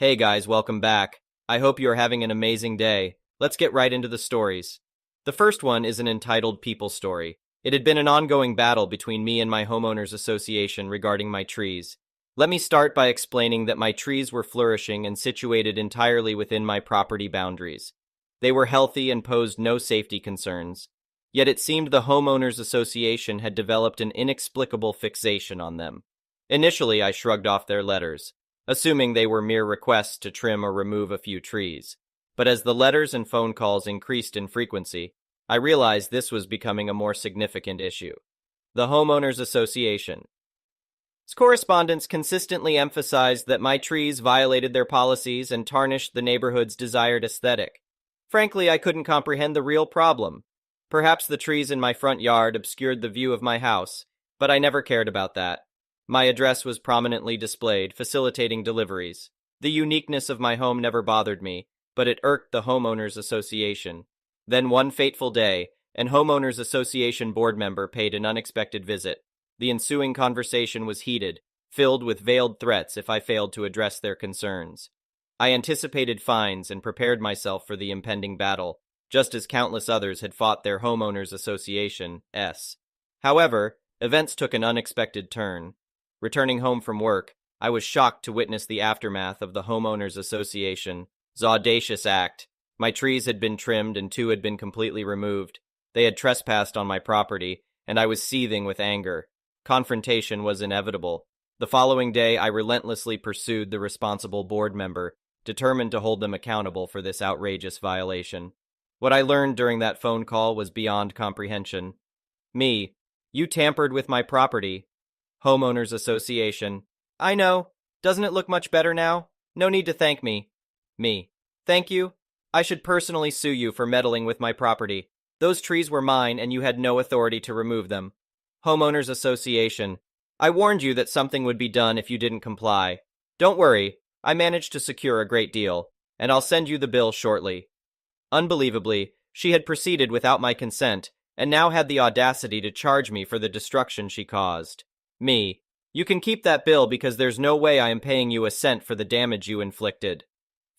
Hey guys, welcome back. I hope you are having an amazing day. Let's get right into the stories. The first one is an entitled People Story. It had been an ongoing battle between me and my homeowners association regarding my trees. Let me start by explaining that my trees were flourishing and situated entirely within my property boundaries. They were healthy and posed no safety concerns. Yet it seemed the homeowners association had developed an inexplicable fixation on them. Initially, I shrugged off their letters, assuming they were mere requests to trim or remove a few trees. But as the letters and phone calls increased in frequency, I realized this was becoming a more significant issue. The Homeowners Association. Its correspondents consistently emphasized that my trees violated their policies and tarnished the neighborhood's desired aesthetic. Frankly, I couldn't comprehend the real problem. Perhaps the trees in my front yard obscured the view of my house, but I never cared about that. My address was prominently displayed, facilitating deliveries. The uniqueness of my home never bothered me, but it irked the Homeowners Association. Then one fateful day, an Homeowners Association board member paid an unexpected visit. The ensuing conversation was heated, filled with veiled threats if I failed to address their concerns. I anticipated fines and prepared myself for the impending battle, just as countless others had fought their Homeowners Association. However, events took an unexpected turn. Returning home from work, I was shocked to witness the aftermath of the Homeowners Association's audacious act. My trees had been trimmed and two had been completely removed. They had trespassed on my property, and I was seething with anger. Confrontation was inevitable. The following day, I relentlessly pursued the responsible board member, determined to hold them accountable for this outrageous violation. What I learned during that phone call was beyond comprehension. Me, you tampered with my property. Homeowners Association. I know. Doesn't it look much better now? No need to thank me. Me. Thank you. I should personally sue you for meddling with my property. Those trees were mine and you had no authority to remove them. Homeowners Association. I warned you that something would be done if you didn't comply. Don't worry, I managed to secure a great deal, and I'll send you the bill shortly. Unbelievably, she had proceeded without my consent, and now had the audacity to charge me for the destruction she caused. Me. You can keep that bill because there's no way I am paying you a cent for the damage you inflicted.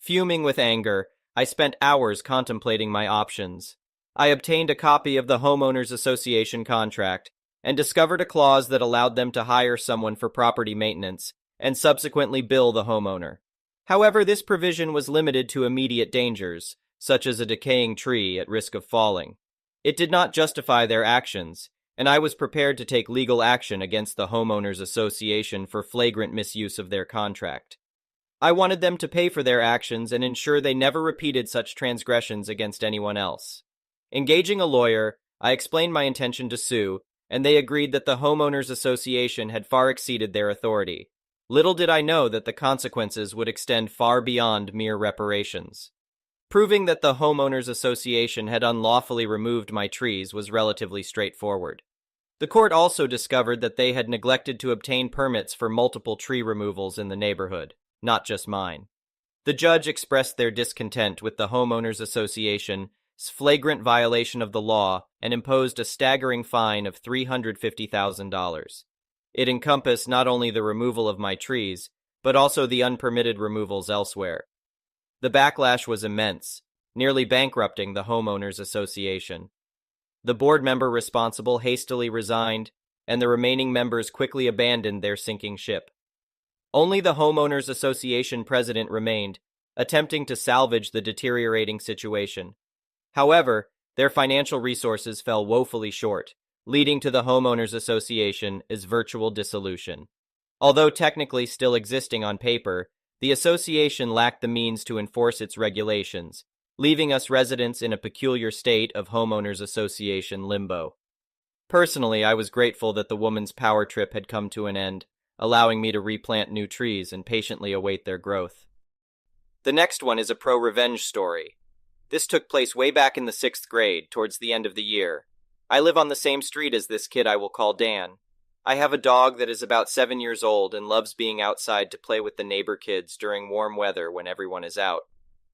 Fuming with anger, I spent hours contemplating my options. I obtained a copy of the Homeowners Association contract and discovered a clause that allowed them to hire someone for property maintenance and subsequently bill the homeowner. However, this provision was limited to immediate dangers, such as a decaying tree at risk of falling. It did not justify their actions, and I was prepared to take legal action against the Homeowners Association for flagrant misuse of their contract. I wanted them to pay for their actions and ensure they never repeated such transgressions against anyone else. Engaging a lawyer, I explained my intention to sue, and they agreed that the Homeowners Association had far exceeded their authority. Little did I know that the consequences would extend far beyond mere reparations. Proving that the Homeowners Association had unlawfully removed my trees was relatively straightforward. The court also discovered that they had neglected to obtain permits for multiple tree removals in the neighborhood, not just mine. The judge expressed their discontent with the Homeowners Association's flagrant violation of the law and imposed a staggering fine of $350,000. It encompassed not only the removal of my trees, but also the unpermitted removals elsewhere. The backlash was immense, nearly bankrupting the Homeowners Association. The board member responsible hastily resigned, and the remaining members quickly abandoned their sinking ship. Only the Homeowners Association president remained, attempting to salvage the deteriorating situation. However, their financial resources fell woefully short, leading to the Homeowners Association's virtual dissolution. Although technically still existing on paper, the association lacked the means to enforce its regulations, leaving us residents in a peculiar state of Homeowners Association limbo. Personally, I was grateful that the woman's power trip had come to an end, allowing me to replant new trees and patiently await their growth. The next one is a pro-revenge story. This took place way back in the 6th grade, towards the end of the year. I live on the same street as this kid I will call Dan. I have a dog that is about 7 years old and loves being outside to play with the neighbor kids during warm weather when everyone is out.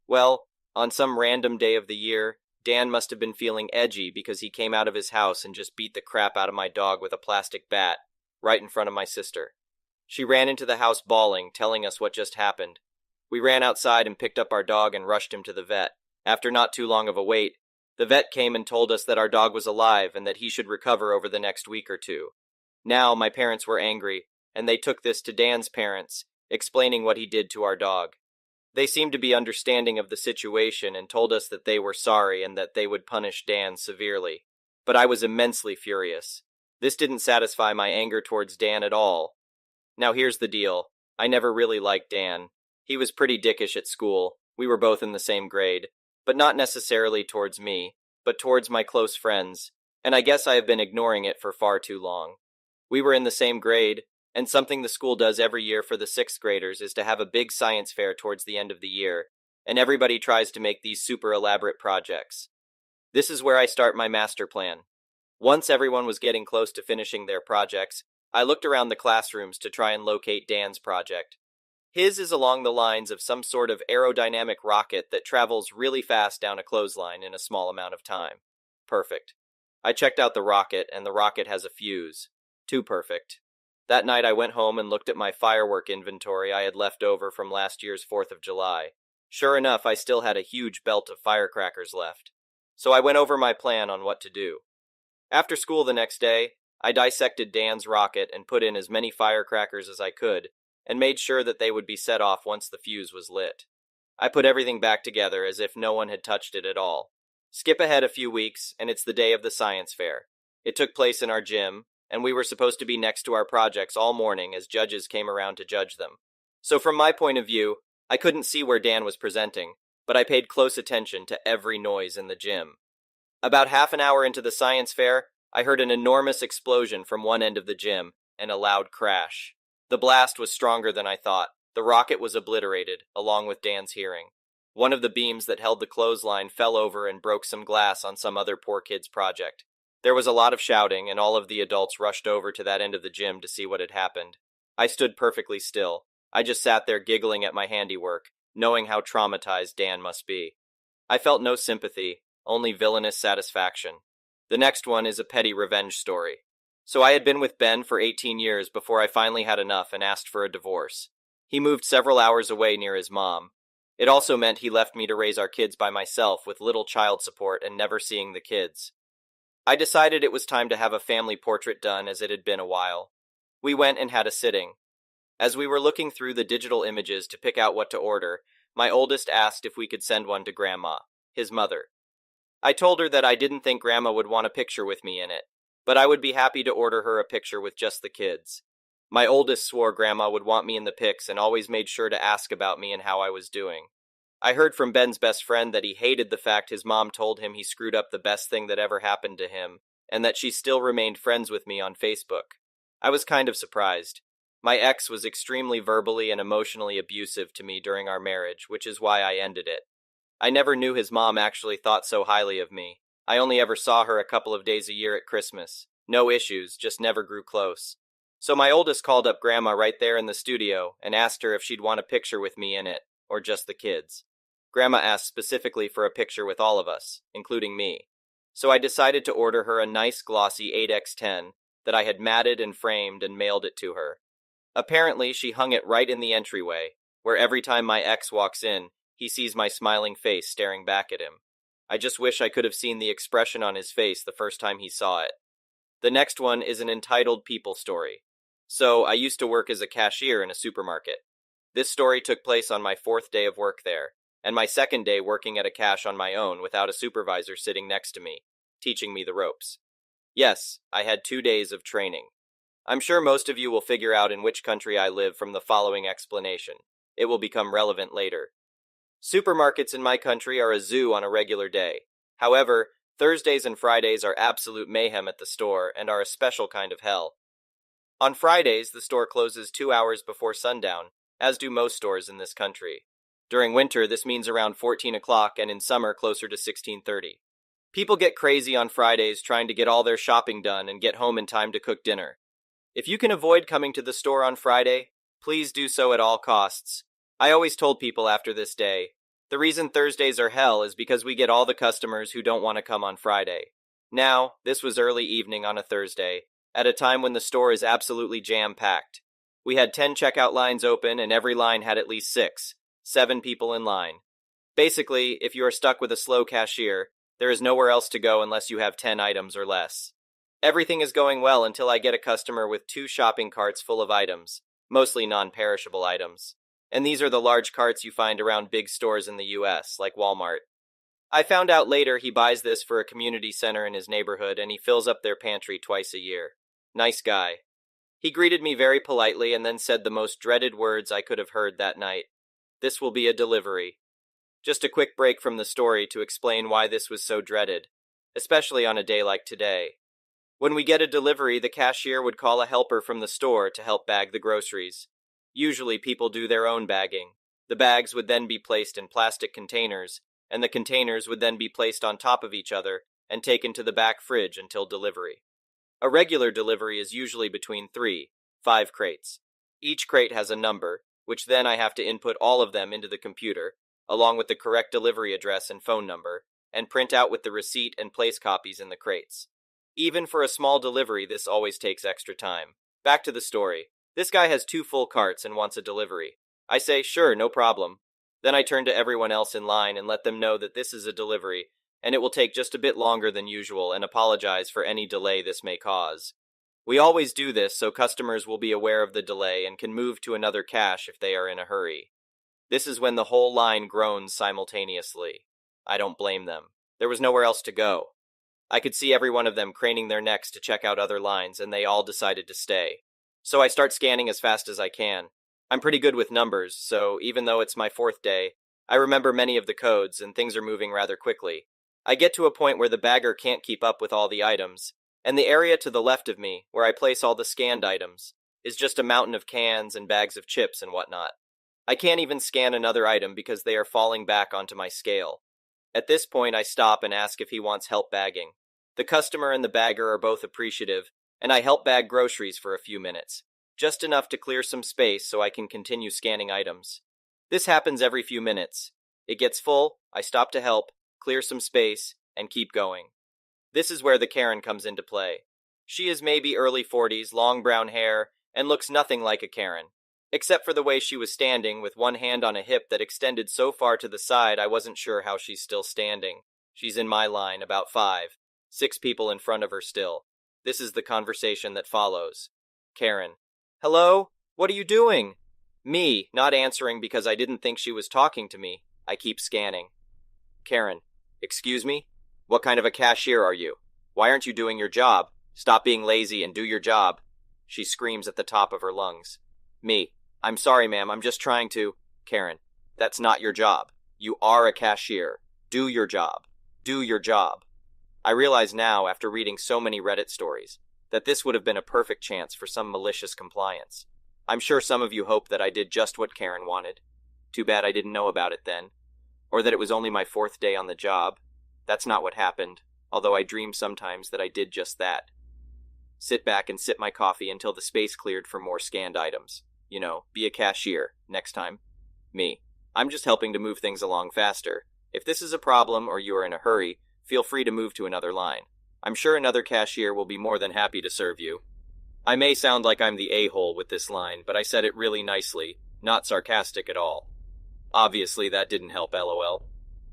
Well, on some random day of the year, Dan must have been feeling edgy because he came out of his house and just beat the crap out of my dog with a plastic bat, right in front of my sister. She ran into the house bawling, telling us what just happened. We ran outside and picked up our dog and rushed him to the vet. After not too long of a wait, the vet came and told us that our dog was alive and that he should recover over the next week or two. Now, my parents were angry, and they took this to Dan's parents, explaining what he did to our dog. They seemed to be understanding of the situation and told us that they were sorry and that they would punish Dan severely. But I was immensely furious. This didn't satisfy my anger towards Dan at all. Now here's the deal. I never really liked Dan. He was pretty dickish at school. We were both in the same grade, but not necessarily towards me, but towards my close friends, and I guess I have been ignoring it for far too long. We were in the same grade, and something the school does every year for the 6th graders is to have a big science fair towards the end of the year, and everybody tries to make these super elaborate projects. This is where I start my master plan. Once everyone was getting close to finishing their projects, I looked around the classrooms to try and locate Dan's project. His is along the lines of some sort of aerodynamic rocket that travels really fast down a clothesline in a small amount of time. Perfect. I checked out the rocket, and the rocket has a fuse. Too perfect. That night I went home and looked at my firework inventory I had left over from last year's 4th of July. Sure enough, I still had a huge belt of firecrackers left. So I went over my plan on what to do. After school the next day, I dissected Dan's rocket and put in as many firecrackers as I could, and made sure that they would be set off once the fuse was lit. I put everything back together as if no one had touched it at all. Skip ahead a few weeks, and it's the day of the science fair. It took place in our gym, and we were supposed to be next to our projects all morning as judges came around to judge them. So from my point of view, I couldn't see where Dan was presenting, but I paid close attention to every noise in the gym. About half an hour into the science fair, I heard an enormous explosion from one end of the gym, and a loud crash. The blast was stronger than I thought. The rocket was obliterated, along with Dan's hearing. One of the beams that held the clothesline fell over and broke some glass on some other poor kid's project. There was a lot of shouting, and all of the adults rushed over to that end of the gym to see what had happened. I stood perfectly still. I just sat there giggling at my handiwork, knowing how traumatized Dan must be. I felt no sympathy, only villainous satisfaction. The next one is a petty revenge story. So I had been with Ben for 18 years before I finally had enough and asked for a divorce. He moved several hours away near his mom. It also meant he left me to raise our kids by myself with little child support and never seeing the kids. I decided it was time to have a family portrait done as it had been a while. We went and had a sitting. As we were looking through the digital images to pick out what to order, my oldest asked if we could send one to Grandma, his mother. I told her that I didn't think Grandma would want a picture with me in it, but I would be happy to order her a picture with just the kids. My oldest swore Grandma would want me in the pics and always made sure to ask about me and how I was doing. I heard from Ben's best friend that he hated the fact his mom told him he screwed up the best thing that ever happened to him, and that she still remained friends with me on Facebook. I was kind of surprised. My ex was extremely verbally and emotionally abusive to me during our marriage, which is why I ended it. I never knew his mom actually thought so highly of me. I only ever saw her a couple of days a year at Christmas. No issues, just never grew close. So my oldest called up Grandma right there in the studio and asked her if she'd want a picture with me in it, or just the kids. Grandma asked specifically for a picture with all of us, including me. So I decided to order her a nice glossy 8x10 that I had matted and framed and mailed it to her. Apparently, she hung it right in the entryway, where every time my ex walks in, he sees my smiling face staring back at him. I just wish I could have seen the expression on his face the first time he saw it. The next one is an entitled people story. So, I used to work as a cashier in a supermarket. This story took place on my 4th day of work there, and my 2nd day working at a cash on my own without a supervisor sitting next to me, teaching me the ropes. Yes, I had 2 days of training. I'm sure most of you will figure out in which country I live from the following explanation. It will become relevant later. Supermarkets in my country are a zoo on a regular day. However, Thursdays and Fridays are absolute mayhem at the store and are a special kind of hell. On Fridays, the store closes 2 hours before sundown, as do most stores in this country. During winter, this means around 14 o'clock, and in summer, closer to 16:30. People get crazy on Fridays trying to get all their shopping done and get home in time to cook dinner. If you can avoid coming to the store on Friday, please do so at all costs. I always told people after this day, the reason Thursdays are hell is because we get all the customers who don't want to come on Friday. Now, this was early evening on a Thursday, at a time when the store is absolutely jam-packed. We had 10 checkout lines open and every line had at least 6, 7 people in line. Basically, if you are stuck with a slow cashier, there is nowhere else to go unless you have 10 items or less. Everything is going well until I get a customer with 2 shopping carts full of items, mostly non-perishable items. And these are the large carts you find around big stores in the US, like Walmart. I found out later he buys this for a community center in his neighborhood and he fills up their pantry twice a year. Nice guy. He greeted me very politely and then said the most dreaded words I could have heard that night. This will be a delivery. Just a quick break from the story to explain why this was so dreaded, especially on a day like today. When we get a delivery, the cashier would call a helper from the store to help bag the groceries. Usually people do their own bagging. The bags would then be placed in plastic containers, and the containers would then be placed on top of each other and taken to the back fridge until delivery. A regular delivery is usually between 3-5 crates. Each crate has a number, which then I have to input all of them into the computer, along with the correct delivery address and phone number, and print out with the receipt and place copies in the crates. Even for a small delivery, this always takes extra time. Back to the story. This guy has 2 full carts and wants a delivery. I say, sure, no problem. Then I turn to everyone else in line and let them know that this is a delivery, and it will take just a bit longer than usual, and apologize for any delay this may cause. We always do this so customers will be aware of the delay and can move to another cache if they are in a hurry. This is when the whole line groans simultaneously. I don't blame them. There was nowhere else to go. I could see every one of them craning their necks to check out other lines, and they all decided to stay. So I start scanning as fast as I can. I'm pretty good with numbers, so even though it's my 4th day, I remember many of the codes and things are moving rather quickly. I get to a point where the bagger can't keep up with all the items, and the area to the left of me, where I place all the scanned items, is just a mountain of cans and bags of chips and whatnot. I can't even scan another item because they are falling back onto my scale. At this point, I stop and ask if he wants help bagging. The customer and the bagger are both appreciative, and I help bag groceries for a few minutes, just enough to clear some space so I can continue scanning items. This happens every few minutes. It gets full, I stop to help, clear some space, and keep going. This is where the Karen comes into play. She is maybe early 40s, long brown hair, and looks nothing like a Karen, except for the way she was standing with one hand on a hip that extended so far to the side I wasn't sure how she's still standing. She's in my line, about 5-6 people in front of her still. This is the conversation that follows. Karen: hello? What are you doing? Me, not answering because I didn't think she was talking to me. I keep scanning. Karen: excuse me? What kind of a cashier are you? Why aren't you doing your job? Stop being lazy and do your job. She screams at the top of her lungs. Me: I'm sorry, ma'am, I'm just trying to... Karen: that's not your job. You are a cashier. Do your job. Do your job. I realize now, after reading so many Reddit stories, that this would have been a perfect chance for some malicious compliance. I'm sure some of you hope that I did just what Karen wanted. Too bad I didn't know about it then. Or that it was only my 4th day on the job. That's not what happened, although I dream sometimes that I did just that. Sit back and sip my coffee until the space cleared for more scanned items. You know, be a cashier, next time. Me: I'm just helping to move things along faster. If this is a problem or you are in a hurry, feel free to move to another line. I'm sure another cashier will be more than happy to serve you. I may sound like I'm the a-hole with this line, but I said it really nicely, not sarcastic at all. Obviously that didn't help, lol.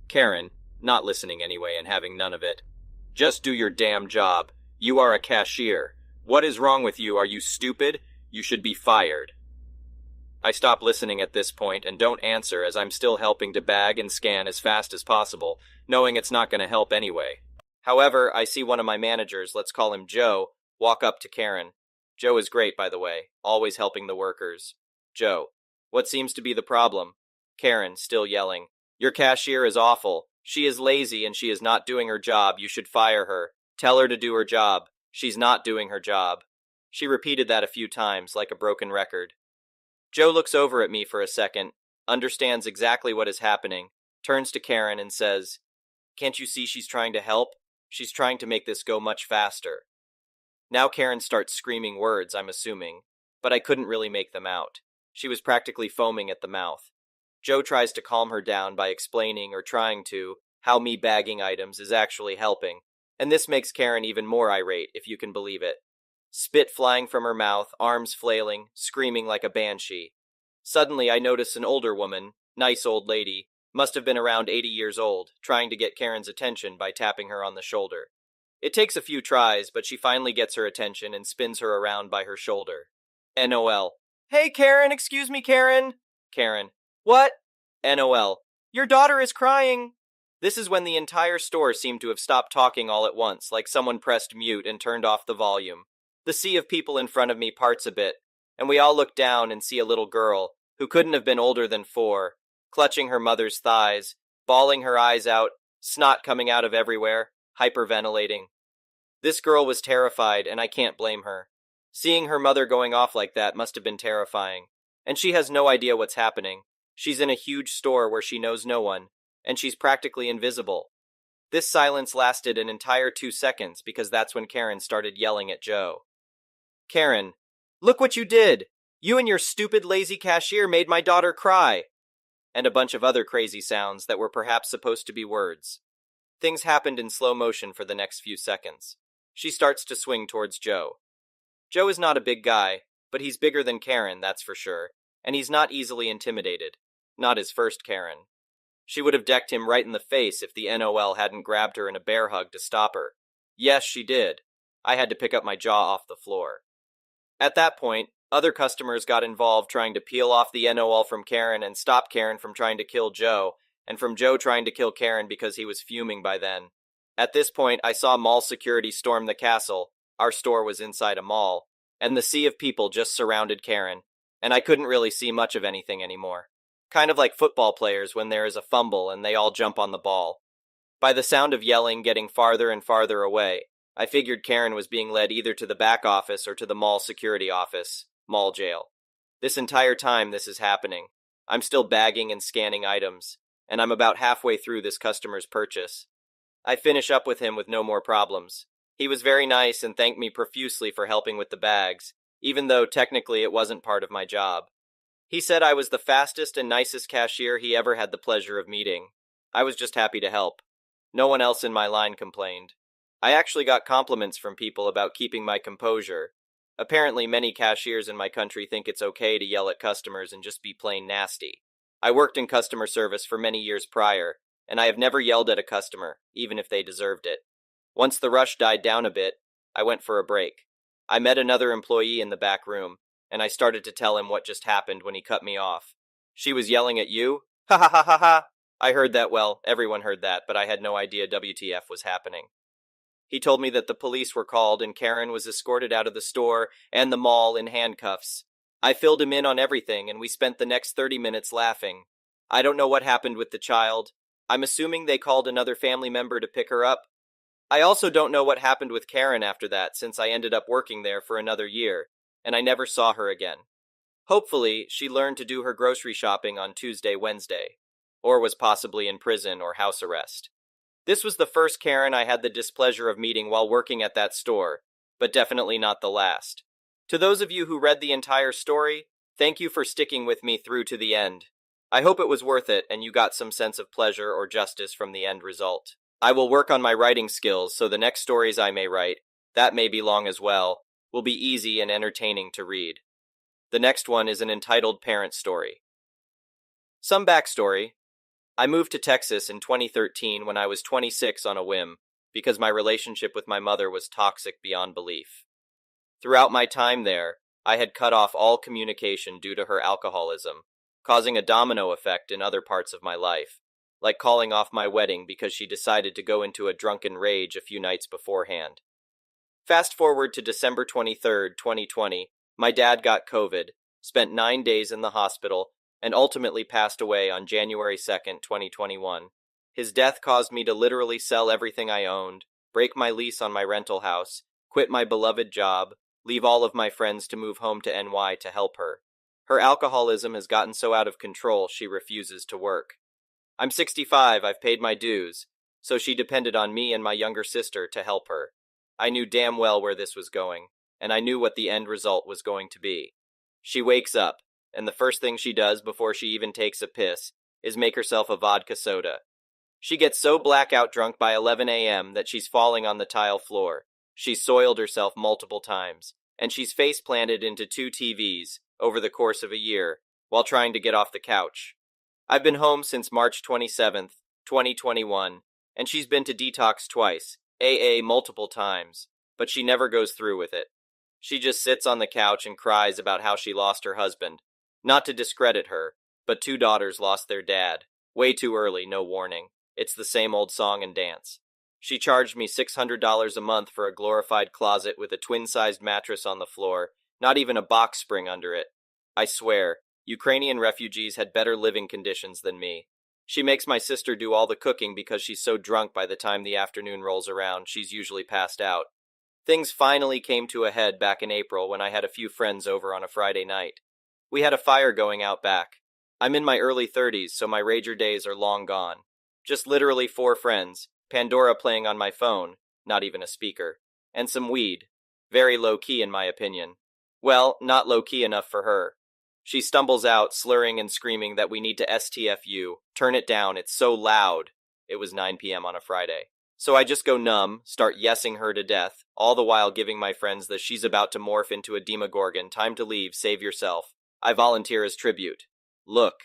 Karen, not listening anyway and having none of it. Just do your damn job. You are a cashier. What is wrong with you? Are you stupid? You should be fired. I stop listening at this point and don't answer as I'm still helping to bag and scan as fast as possible, knowing it's not going to help anyway. However, I see one of my managers, let's call him Joe, walk up to Karen. Joe is great, by the way, always helping the workers. Joe: what seems to be the problem? Karen, still yelling: your cashier is awful. She is lazy and she is not doing her job. You should fire her. Tell her to do her job. She's not doing her job. She repeated that a few times, like a broken record. Joe looks over at me for a second, understands exactly what is happening, turns to Karen and says, can't you see she's trying to help? She's trying to make this go much faster. Now Karen starts screaming words, I'm assuming, but I couldn't really make them out. She was practically foaming at the mouth. Joe tries to calm her down by explaining or trying to how me bagging items is actually helping, and this makes Karen even more irate, if you can believe it. Spit flying from her mouth, arms flailing, screaming like a banshee. Suddenly I notice an older woman, Nice old lady. Must have been around 80 years old, trying to get Karen's attention by tapping her on the shoulder. It takes a few tries, but she finally gets her attention and spins her around by her shoulder. NOL. Hey, Karen, excuse me, Karen. Karen. What? NOL. Your daughter is crying. This is when the entire store seemed to have stopped talking all at once, like someone pressed mute and turned off the volume. The sea of people in front of me parts a bit, and we all look down and see a little girl, who couldn't have been older than 4, clutching her mother's thighs, bawling her eyes out, snot coming out of everywhere, hyperventilating. This girl was terrified, and I can't blame her. Seeing her mother going off like that must have been terrifying. And she has no idea what's happening. She's in a huge store where she knows no one, and she's practically invisible. This silence lasted an entire 2 seconds because that's when Karen started yelling at Joe. Karen, look what you did! You and your stupid lazy cashier made my daughter cry! And a bunch of other crazy sounds that were perhaps supposed to be words. Things happened in slow motion for the next few seconds. She starts to swing towards Joe. Joe is not a big guy, but he's bigger than Karen, that's for sure, and he's not easily intimidated. Not his first Karen. She would have decked him right in the face if the NOL hadn't grabbed her in a bear hug to stop her. Yes, she did. I had to pick up my jaw off the floor. At that point, other customers got involved trying to peel off the NOL from Karen and stop Karen from trying to kill Joe, and from Joe trying to kill Karen because he was fuming by then. At this point, I saw mall security storm the castle. Our store was inside a mall, and the sea of people just surrounded Karen, and I couldn't really see much of anything anymore. Kind of like football players when there is a fumble and they all jump on the ball. By the sound of yelling getting farther and farther away, I figured Karen was being led either to the back office or to the mall security office, mall jail. This entire time this is happening, I'm still bagging and scanning items, and I'm about halfway through this customer's purchase. I finish up with him with no more problems. He was very nice and thanked me profusely for helping with the bags, even though technically it wasn't part of my job. He said I was the fastest and nicest cashier he ever had the pleasure of meeting. I was just happy to help. No one else in my line complained. I actually got compliments from people about keeping my composure. Apparently many cashiers in my country think it's okay to yell at customers and just be plain nasty. I worked in customer service for many years prior, and I have never yelled at a customer, even if they deserved it. Once the rush died down a bit, I went for a break. I met another employee in the back room, and I started to tell him what just happened when he cut me off. She was yelling at you? Ha ha ha ha ha! I heard that, well, everyone heard that, but I had no idea WTF was happening. He told me that the police were called and Karen was escorted out of the store and the mall in handcuffs. I filled him in on everything, and we spent the next 30 minutes laughing. I don't know what happened with the child. I'm assuming they called another family member to pick her up. I also don't know what happened with Karen after that, since I ended up working there for another year, and I never saw her again. Hopefully, she learned to do her grocery shopping on Tuesday, Wednesday, or was possibly in prison or house arrest. This was the first Karen I had the displeasure of meeting while working at that store, but definitely not the last. To those of you who read the entire story, thank you for sticking with me through to the end. I hope it was worth it and you got some sense of pleasure or justice from the end result. I will work on my writing skills so the next stories I may write, that may be long as well, will be easy and entertaining to read. The next one is an entitled parent story. Some backstory. I moved to Texas in 2013 when I was 26 on a whim, because my relationship with my mother was toxic beyond belief. Throughout my time there, I had cut off all communication due to her alcoholism, causing a domino effect in other parts of my life, like calling off my wedding because she decided to go into a drunken rage a few nights beforehand. Fast forward to December 23rd, 2020, my dad got COVID, spent 9 days in the hospital, and ultimately passed away on January 2nd, 2021. His death caused me to literally sell everything I owned, break my lease on my rental house, quit my beloved job, leave all of my friends to move home to NY to help her. Her alcoholism has gotten so out of control she refuses to work. I'm 65, I've paid my dues, so she depended on me and my younger sister to help her. I knew damn well where this was going, and I knew what the end result was going to be. She wakes up, and the first thing she does before she even takes a piss is make herself a vodka soda. She gets so blackout drunk by 11 a.m. that she's falling on the tile floor. She's soiled herself multiple times, and she's face planted into 2 TVs over the course of a year while trying to get off the couch. I've been home since March 27th, 2021, and she's been to detox twice, AA multiple times, but she never goes through with it. She just sits on the couch and cries about how she lost her husband. Not to discredit her, but two daughters lost their dad. Way too early, no warning. It's the same old song and dance. She charged me $600 a month for a glorified closet with a twin-sized mattress on the floor, not even a box spring under it. I swear, Ukrainian refugees had better living conditions than me. She makes my sister do all the cooking because she's so drunk by the time the afternoon rolls around, she's usually passed out. Things finally came to a head back in April when I had a few friends over on a Friday night. We had a fire going out back. I'm in my early 30s, so my rager days are long gone. Just literally 4 friends, Pandora playing on my phone, not even a speaker, and some weed. Very low-key in my opinion. Well, not low-key enough for her. She stumbles out, slurring and screaming that we need to STFU. Turn it down, it's so loud. It was 9 p.m. on a Friday. So I just go numb, start yesing her to death, all the while giving my friends the she's about to morph into a demogorgon, time to leave, save yourself. I volunteer as tribute. Look.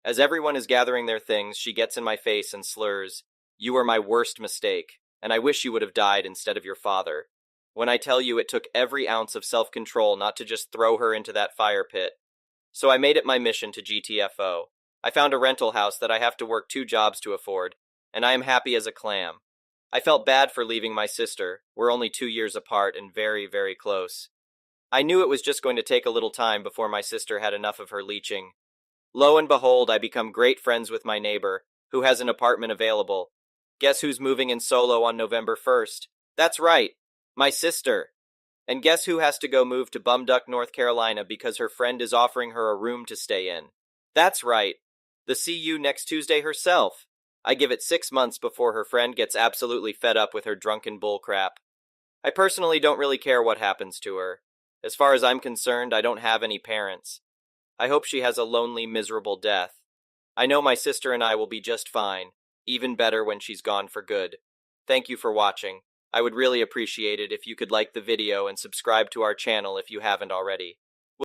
As everyone is gathering their things, she gets in my face and slurs, "You are my worst mistake, and I wish you would have died instead of your father." When I tell you it took every ounce of self-control not to just throw her into that fire pit. So I made it my mission to GTFO. I found a rental house that I have to work 2 jobs to afford, and I am happy as a clam. I felt bad for leaving my sister. We're only 2 years apart and very, very close. I knew it was just going to take a little time before my sister had enough of her leeching. Lo and behold, I become great friends with my neighbor, who has an apartment available. Guess who's moving in solo on November 1st? That's right, my sister. And guess who has to go move to Bumduck, North Carolina because her friend is offering her a room to stay in? That's right, the See You Next Tuesday herself. I give it 6 months before her friend gets absolutely fed up with her drunken bullcrap. I personally don't really care what happens to her. As far as I'm concerned, I don't have any parents. I hope she has a lonely, miserable death. I know my sister and I will be just fine, even better when she's gone for good. Thank you for watching. I would really appreciate it if you could like the video and subscribe to our channel if you haven't already.